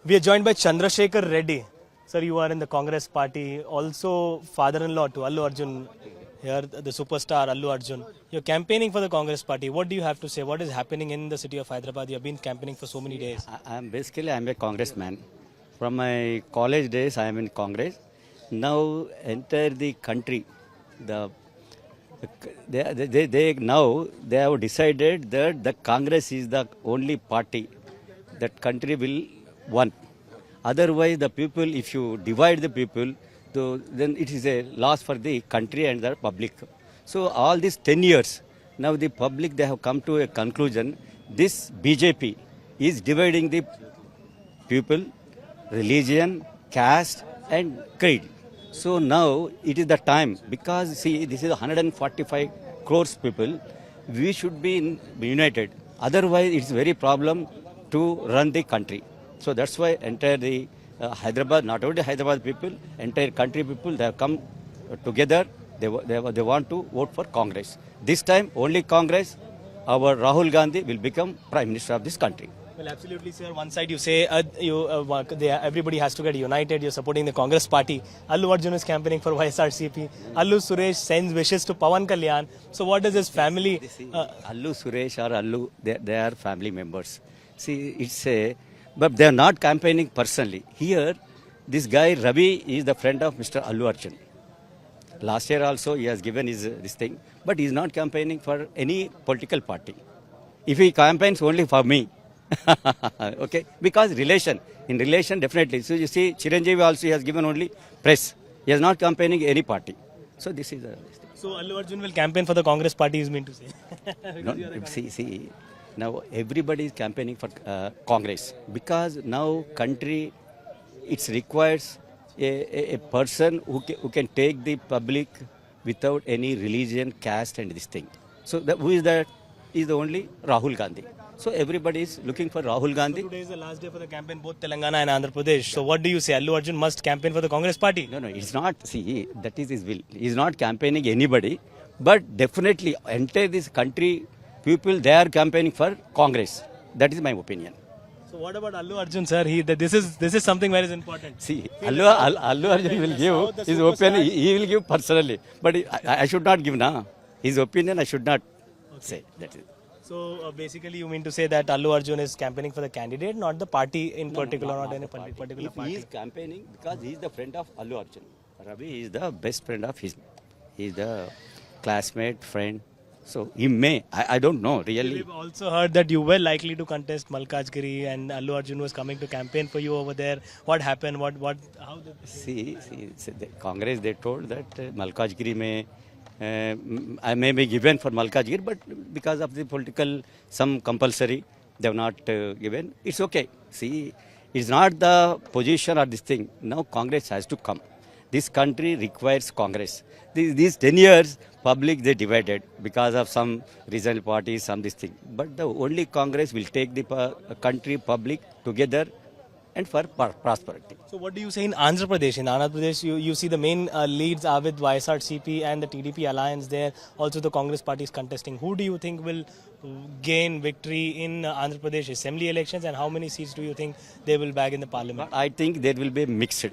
We are joined by Chandrasekhar Reddy. Sir, you are in the Congress party, also father-in-law to Allu Arjun, here the superstar Allu Arjun. You're campaigning for the Congress party. What do you have to say? What is happening in the city of Hyderabad? You have been campaigning for so many days. I'm a congressman. From my college days, I am in Congress. Now, enter the country. The they have decided that the Congress is the only party that country will won. Otherwise, the people, if you divide the people, then it is a loss for the country and the public. So all these 10 years, now the public, they have come to a conclusion. This BJP is dividing the people, religion, caste and creed. So now it is the time, because see, this is 145 crores people. We should be united. Otherwise, it's very problem to run the country. So that's why entire the Hyderabad, not only Hyderabad people, entire country people, they have come together. They want to vote for Congress. This time, only Congress, our Rahul Gandhi will become Prime Minister of this country. Well, absolutely, sir. One side you say everybody has to get united. You're supporting the Congress party. Allu Arjun is campaigning for YSRCP. Allu Suresh sends wishes to Pawan Kalyan. So what does his family... Allu Suresh or Allu, they are family members. See, it's a... But they are not campaigning personally. Here, this guy Ravi is the friend of Mr. Allu Arjun. Last year also he has given his this thing, but he is not campaigning for any political party. If he campaigns only for me, okay, because in relation definitely. So you see, Chiranjeevi also he has given only press. He is not campaigning any party. So this is So Allu Arjun will campaign for the Congress party, is meant to say. No, see. Now everybody is campaigning for Congress, because now country, it requires a person who can take the public without any religion, caste and this thing. So who is that? Is the only Rahul Gandhi. So everybody is looking for Rahul Gandhi. So today is the last day for the campaign, both Telangana and Andhra Pradesh. So what do you say? Allu Arjun must campaign for the Congress party? No, it's not. See, that is his will. He is not campaigning anybody, but definitely entire this country people, they are campaigning for Congress. That is my opinion. So what about Allu Arjun, sir? This is something very important. See, Allu Arjun will give his opinion. He will give personally, but I should not give now. His opinion I should not say. That is. So basically, you mean to say that Allu Arjun is campaigning for the candidate, not the party in particular, not any particular party. He is campaigning because he is the friend of Allu Arjun. Ravi is the best friend of his. He is the classmate, friend. So he may, I don't know really. We've also heard that you were likely to contest Malkajgiri and Allu Arjun was coming to campaign for you over there. What happened? How did... See, the Congress, they told that Malkajgiri may, I may be given for Malkajgiri, but because of the political, some compulsory, they have not given. It's okay. See, it's not the position or this thing. Now Congress has to come. This country requires Congress. These 10 years, public they divided because of some regional parties, some this thing. But the only Congress will take the country, public together and for prosperity. So what do you say in Andhra Pradesh? In Andhra Pradesh, you see the main leads are with YSRCP and the TDP alliance there. Also the Congress party is contesting. Who do you think will gain victory in Andhra Pradesh assembly elections, and how many seats do you think they will bag in the parliament? I think there will be mixed.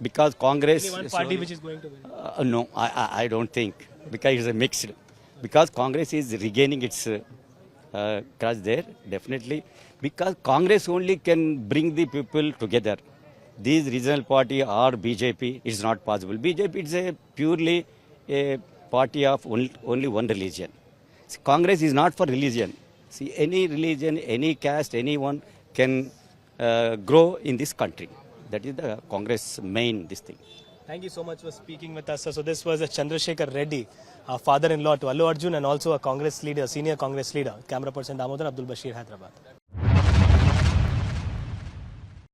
Because Congress... Only one party which is going to win? No, I don't think. Because it's a mixed. Because Congress is regaining its crush there, definitely. Because Congress only can bring the people together. These regional party or BJP is not possible. BJP is a purely a party of only one religion. See, Congress is not for religion. See, any religion, any caste, anyone can grow in this country. That is the Congress main this thing. Thank you so much for speaking with us, sir. So this was a Chandrasekhar Reddy, father-in-law to Allu Arjun and also a Congress leader, senior Congress leader. Camera person Damodar, Abdul Bashir, Hyderabad.